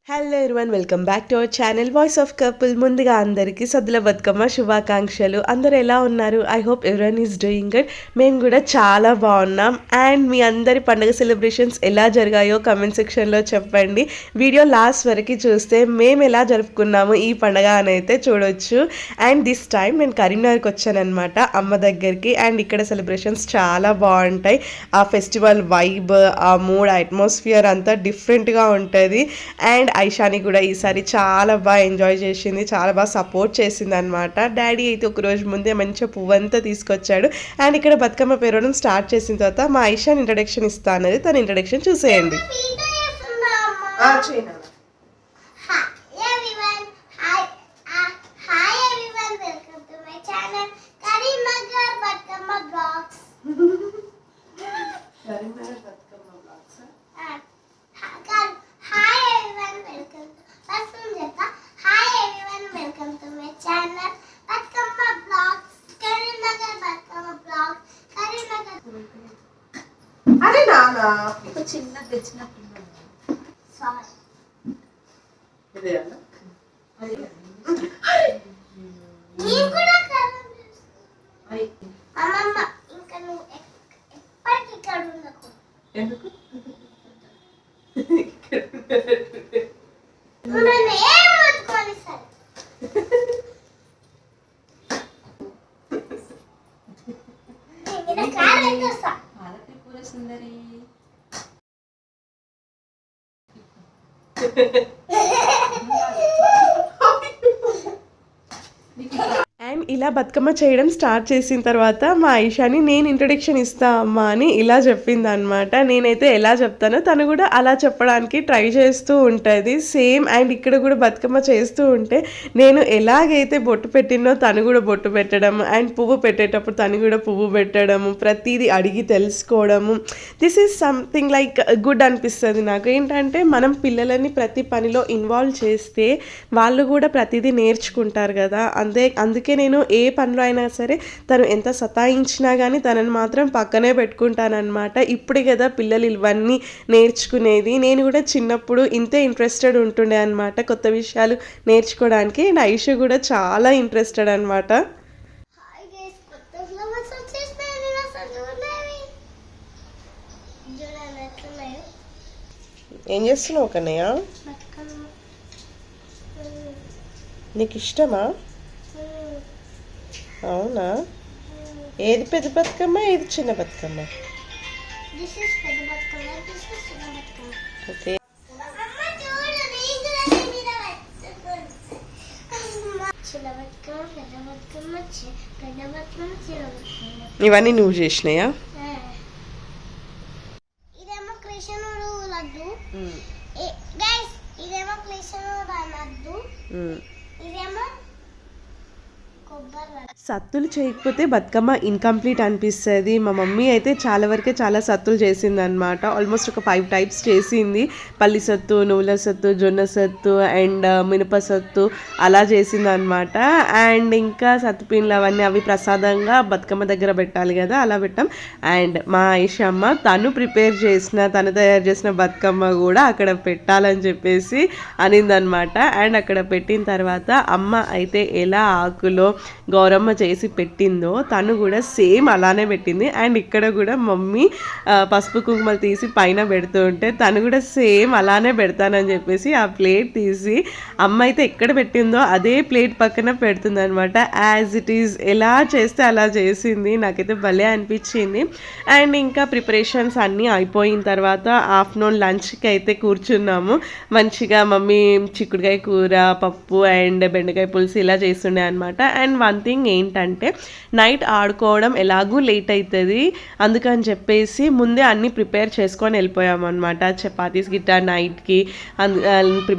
Hello everyone, welcome back to our channel voice of couple. ముందుగా అందరికీ సద్దుల బతుకమ్మ శుభాకాంక్షలు. అందరూ ఎలా ఉన్నారు? I hope everyone is doing good. మేము కూడా చాలా బాగున్నాం. అండ్ మీ అందరి పండుగ సెలబ్రేషన్స్ ఎలా జరిగాయో కమెంట్ సెక్షన్లో చెప్పండి. వీడియో లాస్ట్ వరకు చూస్తే మేము ఎలా జరుపుకున్నాము ఈ పండుగ అని అయితే చూడొచ్చు. అండ్ దిస్ టైం నేను కరీంనగర్కి వచ్చానమాట అమ్మ దగ్గరికి. అండ్ ఇక్కడ సెలబ్రేషన్స్ చాలా బాగుంటాయి. ఆ ఫెస్టివల్ వైబ్, ఆ మూడ్, అట్మాస్ఫియర్ అంతా డిఫరెంట్గా ఉంటుంది. అండ్ ఐషాని కూడా ఈసారి చాలా బాగా ఎంజాయ్ చేసింది, చాలా బాగా సపోర్ట్ చేసింది అనమాట. డాడీ అయితే ఒక రోజు ముందే మంచిగా పువ్వంతా తీసుకొచ్చాడు. అండ్ ఇక్కడ బతుకమ్మ పేరవడం స్టార్ట్ చేసిన తర్వాత మా ఐషాని ఇంట్రడక్షన్ ఇస్తా అన్నది. తన ఇంట్రడక్షన్ చూసేయండి. అరే నానా చిన్న తెచ్చినట్టు ఎందుకు సుందరి అండ్ ఇలా బతుకమ్మ చేయడం స్టార్ట్ చేసిన తర్వాత మా ఐషాని నేను ఇంట్రొడక్షన్ ఇస్తా అమ్మా అని ఇలా చెప్పింది అనమాట. నేనైతే ఎలా చెప్తానో తను కూడా అలా చెప్పడానికి ట్రై చేస్తూ ఉంటుంది సేమ్. అండ్ ఇక్కడ కూడా బతుకమ్మ చేస్తూ ఉంటే నేను ఎలాగైతే బొట్టు పెట్టినో తను కూడా బొట్టు పెట్టడం, అండ్ పువ్వు పెట్టేటప్పుడు తను కూడా పువ్వు పెట్టడము, ప్రతిదీ అడిగి తెలుసుకోవడము. This is something like good అనిపిస్తుంది నాకు. ఏంటంటే మనం పిల్లలని ప్రతి పనిలో ఇన్వాల్వ్ చేస్తే వాళ్ళు కూడా ప్రతిదీ నేర్చుకుంటారు కదా. అందుకే నేను ఏ పనిలో అయినా సరే తను ఎంత సతాయించినా కానీ తనని మాత్రం పక్కనే పెట్టుకుంటానన్నమాట. ఇప్పుడే కదా పిల్లలు ఇవన్నీ నేర్చుకునేది. నేను కూడా చిన్నప్పుడు ఇంతే ఇంట్రెస్టెడ్ ఉంటుండే అనమాట కొత్త విషయాలు నేర్చుకోవడానికి. అండ్ ఐషు కూడా చాలా ఇంట్రెస్టెడ్ అనమాట. ఏం చేస్తున్నావు కన్నయ్య? నీకు ఇష్టమా? అవునా? ఏది పెద్ద బతుకమ్మ, ఏది చిన్న బతుకమ్మ? ఓకే. ఇవన్నీ నువ్వు చేసినాయా? ఇదేమో కృష్ణుడు లడ్డు, ఇదేమో కృష్ణుడు లడ్డు, ఇదేమో సత్తులు చేయకపోతే బతుకమ్మ ఇన్కంప్లీట్ అనిపిస్తుంది. మా మమ్మీ అయితే చాలా వరకే చాలా సత్తులు చేసింది అనమాట. ఆల్మోస్ట్ ఒక 5 టైప్స్ చేసింది. పల్లి సత్తు, నువ్వుల సత్తు, జొన్న సత్తు అండ్ మినప సత్తు అలా చేసింది అనమాట. అండ్ ఇంకా సత్తుపిండ్లు అవన్నీ అవి ప్రసాదంగా బతుకమ్మ దగ్గర పెట్టాలి కదా, అలా పెట్టాం. అండ్ మా ఐషమ్మ తను తయారు చేసిన బతుకమ్మ కూడా అక్కడ పెట్టాలని చెప్పేసి అనిందనమాట. అండ్ అక్కడ పెట్టిన తర్వాత అమ్మ అయితే ఎలా ఆకులో గౌరమ్మ చేసి పెట్టిందో తను కూడా సేమ్ అలానే పెట్టింది. అండ్ ఇక్కడ కూడా మమ్మీ పసుపు కుంకుమలు తీసి పైన పెడుతూ ఉంటే తను కూడా సేమ్ అలానే పెడతానని చెప్పేసి ఆ ప్లేట్ తీసి అమ్మ అయితే ఎక్కడ పెట్టిందో అదే ప్లేట్ పక్కన పెడుతుంది అనమాట. యాజ్ ఇట్ ఈజ్ ఎలా చేస్తే అలా చేసింది. నాకైతే భలే అనిపించింది. అండ్ ఇంకా ప్రిపరేషన్స్ అన్నీ అయిపోయిన తర్వాత ఆఫ్టర్నూన్ లంచ్కి అయితే కూర్చున్నాము. మంచిగా మమ్మీ చిక్కుడుకాయ కూర, పప్పు అండ్ బెండకాయ పులుసు ఇలా చేస్తుండే అనమాట. అండ్ వన్ థింగ్ ఏంటంటే నైట్ ఆడుకోవడం ఎలాగూ లేట్ అవుతుంది, అందుకని చెప్పేసి ముందే అన్నీ ప్రిపేర్ చేసుకొని వెళ్ళిపోయాము అనమాట. చపాతీస్ గిట్ట నైట్కి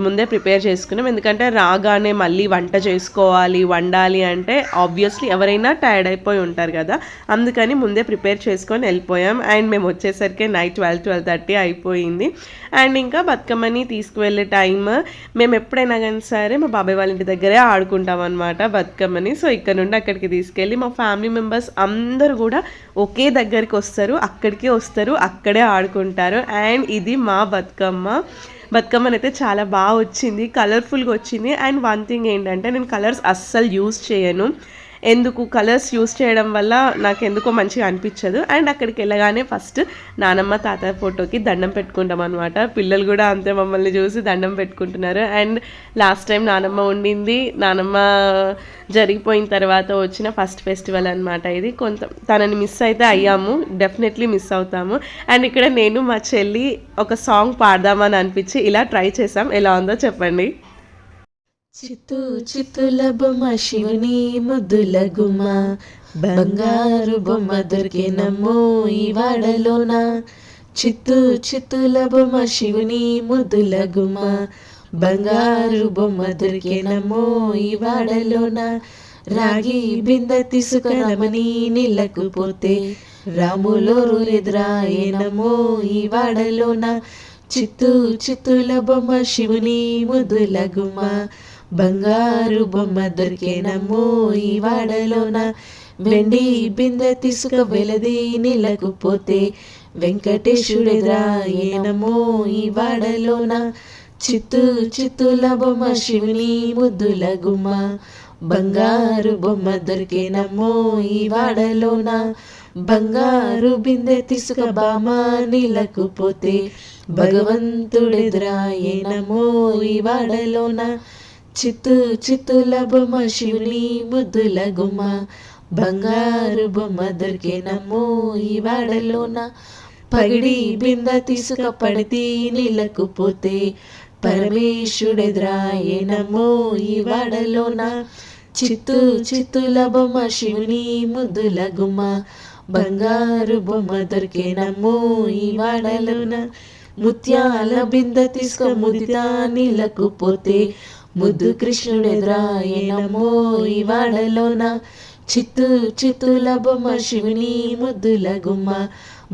ముందే ప్రిపేర్ చేసుకున్నాం. ఎందుకంటే రాగానే మళ్ళీ వంట చేసుకోవాలి, వండాలి అంటే ఆబ్వియస్లీ ఎవరైనా టైర్డ్ అయిపోయి ఉంటారు కదా, అందుకని ముందే ప్రిపేర్ చేసుకొని వెళ్ళిపోయాం. అండ్ మేము వచ్చేసరికి నైట్ 12-12:30 అయిపోయింది. అండ్ ఇంకా బతుకమ్మని తీసుకువెళ్ళే టైం మేము ఎప్పుడైనా కానీ సరే మా బాబాయ్ వాళ్ళ ఇంటి దగ్గరే ఆడుకుంటాం అనమాట బతుకమ్మని. సో ఇక్కడ నుండి అక్కడికి తీసుకెళ్ళి మా ఫ్యామిలీ మెంబర్స్ అందరూ కూడా ఒకే దగ్గరికి వస్తారు, అక్కడికే వస్తారు, అక్కడే ఆడుకుంటారు. అండ్ ఇది మా బతుకమ్మ. బతుకమ్మని అయితే చాలా బాగా వచ్చింది, కలర్ఫుల్గా వచ్చింది. అండ్ వన్ థింగ్ ఏంటంటే నేను కలర్స్ అస్సలు యూజ్ చేయను. ఎందుకు కలర్స్ యూస్ చేయడం వల్ల నాకు ఎందుకో మంచిగా అనిపించదు. అండ్ అక్కడికి వెళ్ళగానే ఫస్ట్ నానమ్మ తాతయ్య ఫోటోకి దండం పెట్టుకుంటాం అనమాట. పిల్లలు కూడా అంతే మమ్మల్ని చూసి దండం పెట్టుకుంటున్నారు. అండ్ లాస్ట్ టైం నానమ్మ ఉండింది, నానమ్మ జరిగిపోయిన తర్వాత వచ్చిన ఫస్ట్ ఫెస్టివల్ అనమాట ఇది. తనని మిస్ అయితే అయ్యాము, డెఫినెట్లీ మిస్ అవుతాము. అండ్ ఇక్కడ నేను మా చెల్లి ఒక సాంగ్ పాడదామని అనిపించి ఇలా ట్రై చేసాం. ఎలా ఉందో చెప్పండి. చిత్తు చిత్తుల బొమ్మ శివుని ముద్దుల గుమ్మ, బంగారు బొమ్మ దొరికేనమ్మో ఈ వాడలోన. చిత్తు చిత్తుల బొమ్మ శివుని ముద్దుల గుమ్మ, బంగారు బొమ్మ దొరికేనమ్మో ఈ వాడలోన. రాగి బిందె తీసుకురమని నీళ్ళకు పోతే, రాములోరు ఎదురాయేనమ్మో ఈ వాడలోన. చిత్తు చిత్తుల బొమ్మ శివుని ముద్దుల గుమ్మ, బంగారు బొమ్మ దొరికేనమ్మో ఈ వాడలోన. వెండి బిందె తీసుక వెలది నీళ్ళకు పోతే, వెంకటేశుడెదురాయేనమ్మో ఈ వాడలోన. చిత్తు చిత్తుల బొమ్మ శివుని ముద్దుల గుమ్మ, బంగారు బొమ్మ దొరికేనమ్మో ఈ వాడలోన. బంగారు బిందె తీసుక బామ నీళ్ళకు పోతే, భగవంతుడెదురాయేనమ్మో ఈ వాడలోన. చిత్తు చిత్తుల బొమ్మ శివుని ముద్దుల గుమ్మ, బంగారు బొమ్మ దొరికేనమ్మో ఈ వాడలోన. పగిడి బిందె తీసుక పడితే నీళ్ళకు పోతే, పరమేశుడెదురాయేనమ్మో ఈ వాడలోన. చిత్తు చిత్తుల బొమ్మ శివుని ముద్దుల గుమ్మ, బంగారు బొమ్మ దొరికేనమ్మో ఈ వాడలోన. ముత్యాల బిందె తీసుక ముదితా నీళ్ళకు పోతే, ముద్దు కృష్ణుడెదురాయేనమ్మో ఈ వాడలోన. చిత్తు చిత్తుల బొమ్మ శివుని ముద్దుల గుమ్మ,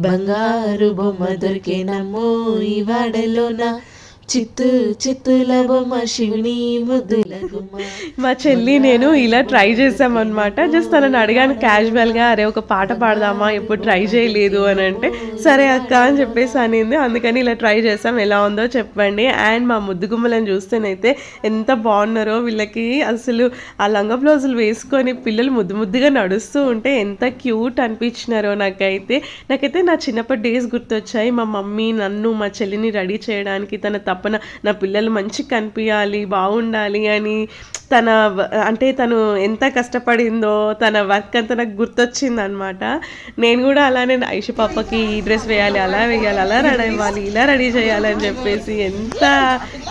బంగారు బొమ్మ దొరికేనమ్మో ఈ వాడలోన. చిత్తు చిత్తుల బొమ్మ శివుని ముద్దుల గుమ్మ. మా చెల్లి నేను ఇలా ట్రై చేసామన్నమాట. జస్ట్ తనని అడిగాను క్యాజువల్గా, అరే ఒక పాట పాడదామా, ఎప్పుడు ట్రై చేయలేదు అని అంటే, సరే అక్క అని చెప్పేసి అనింది. అందుకని ఇలా ట్రై చేసాం. ఎలా ఉందో చెప్పండి. అండ్ మా ముద్దుగుమ్మలను చూస్తేనైతే ఎంత బాగున్నారో. వీళ్ళకి అసలు ఆ లంగా బ్లౌజులు వేసుకొని పిల్లలు ముద్దు ముద్దుగా నడుస్తూ ఉంటే ఎంత క్యూట్ అనిపించినారో. నాకైతే నా చిన్నప్పటి డేస్ గుర్తొచ్చాయి. మా మమ్మీ నన్ను మా చెల్లిని రెడీ చేయడానికి తన తపన, నా పిల్లలు మంచిగా కనిపించాలి, బాగుండాలి అని తను ఎంత కష్టపడిందో, తన వర్క్ అంతా నాకు గుర్తొచ్చింది అనమాట. నేను కూడా అలానే ఐషు పాపకి ఈ డ్రెస్ వేయాలి, అలా వేయాలి, అలా రెడీ అవ్వాలి, ఇలా రెడీ చేయాలని చెప్పేసి ఎంత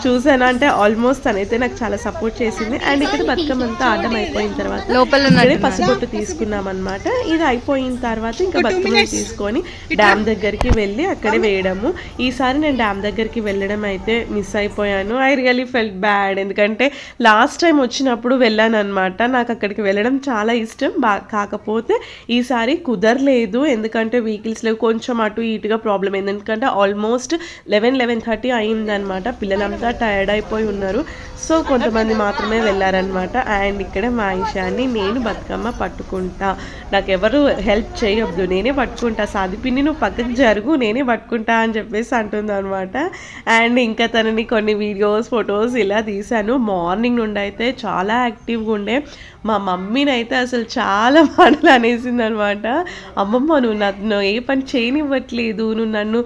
చూసాను అంటే ఆల్మోస్ట్ తనైతే నాకు చాలా సపోర్ట్ చేసింది. అండ్ ఇక్కడ బతుకమ్మ అంతా ఆడడం అయిపోయిన తర్వాత లోపల పసుబొట్టు తీసుకున్నాం అనమాట. ఇది అయిపోయిన తర్వాత ఇంకా బతుకమ్మ తీసుకొని డ్యామ్ దగ్గరికి వెళ్ళి అక్కడే వేయడము. ఈసారి నేను డ్యామ్ దగ్గరికి వెళ్ళడం అయితే మిస్ అయిపోయాను. I really felt bad. ఎందుకంటే లాస్ట్ టైం వచ్చినప్పుడు వెళ్ళాను అనమాట. నాకు అక్కడికి వెళ్ళడం చాలా ఇష్టం, కాకపోతే ఈసారి కుదరలేదు. ఎందుకంటే వెహికల్స్ లేవు, కొంచెం అటు ఇటుగా ప్రాబ్లం అయింది. ఎందుకంటే ఆల్మోస్ట్ 11-11:30 అయిందనమాట. పిల్లలంతా టైర్డ్ అయిపోయి ఉన్నారు. సో కొంతమంది మాత్రమే వెళ్ళారనమాట. అండ్ ఇక్కడ మా ఇషాన్ని నేను బతుకమ్మ పట్టుకుంటా, నాకెవరు హెల్ప్ చేయొద్దు, నేనే పట్టుకుంటా, సాదిపిన్ని నువ్వు పక్కకి జరుగు, నేనే పట్టుకుంటా అని చెప్పేసి అంటుంది అనమాట. అండ్ ఇంకా తనని కొన్ని వీడియోస్, ఫొటోస్ ఇలా తీశాను. మార్నింగ్ నుండి అయితే చాలా యాక్టివ్గా ఉండే. మా మమ్మీని అయితే అసలు చాలా మాటలు అనేసింది అనమాట. అమ్మమ్మ నువ్వు నన్ను ఏ పని చేయనివ్వట్లేదు, నువ్వు నన్ను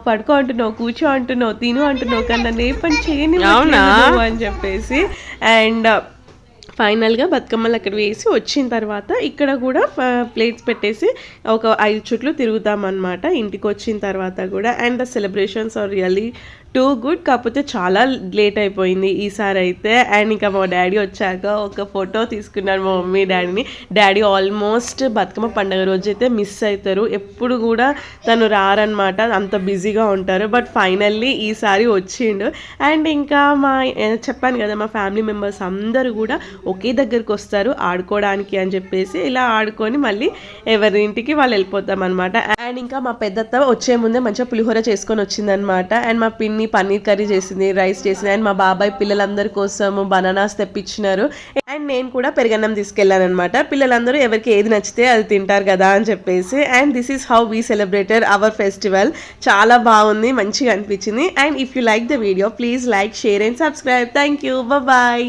పడుకో అంటున్నావు, కూర్చో అంటున్నావు, తిను అంటున్నావు, కానీ నన్ను ఏ పని చేయనివ్వట్లేదు అని చెప్పేసి. అండ్ ఫైనల్గా బతుకమ్మలు అక్కడ వేసి వచ్చిన తర్వాత ఇక్కడ కూడా ప్లేట్స్ పెట్టేసి ఒక 5 చుట్లు తిరుగుతామన్నమాట ఇంటికి వచ్చిన తర్వాత కూడా. And the celebrations are really too good. కాకపోతే చాలా లేట్ అయిపోయింది ఈసారి అయితే. అండ్ ఇంకా మా డాడీ వచ్చాక ఒక ఫోటో తీసుకున్నాడు మా మమ్మీ డాడీని. డాడీ ఆల్మోస్ట్ బతుకమ్మ పండుగ రోజు అయితే మిస్ అవుతారు, ఎప్పుడు కూడా తను రారనమాట, అంత బిజీగా ఉంటారు. బట్ ఫైనల్లీ ఈసారి వచ్చిండు. అండ్ ఇంకా చెప్పాను కదా, మా ఫ్యామిలీ మెంబర్స్ అందరూ కూడా ఒకే దగ్గరికి వస్తారు ఆడుకోవడానికి అని చెప్పేసి, ఇలా ఆడుకొని మళ్ళీ ఎవరి ఇంటికి వాళ్ళు వెళ్ళిపోతాం అనమాట. అండ్ ఇంకా మా పెద్దత్త వచ్చే ముందే మంచిగా పులిహోర చేసుకొని వచ్చిందనమాట. అండ్ మా పిన్ని పన్నీర్ కర్రీ చేసింది, రైస్ చేసింది. అండ్ మా బాబాయ్ పిల్లలందరి కోసం బనానాస్ తెప్పించినారు. అండ్ నేను కూడా పెరుగన్నం తీసుకెళ్ళాను అనమాట. పిల్లలందరూ ఎవరికి ఏది నచ్చితే అది తింటారు కదా అని చెప్పేసి. And this is how we celebrated our festival. చాలా బాగుంది, మంచిగా అనిపించింది. And if you like the video please like, share and subscribe. Thank you, bye.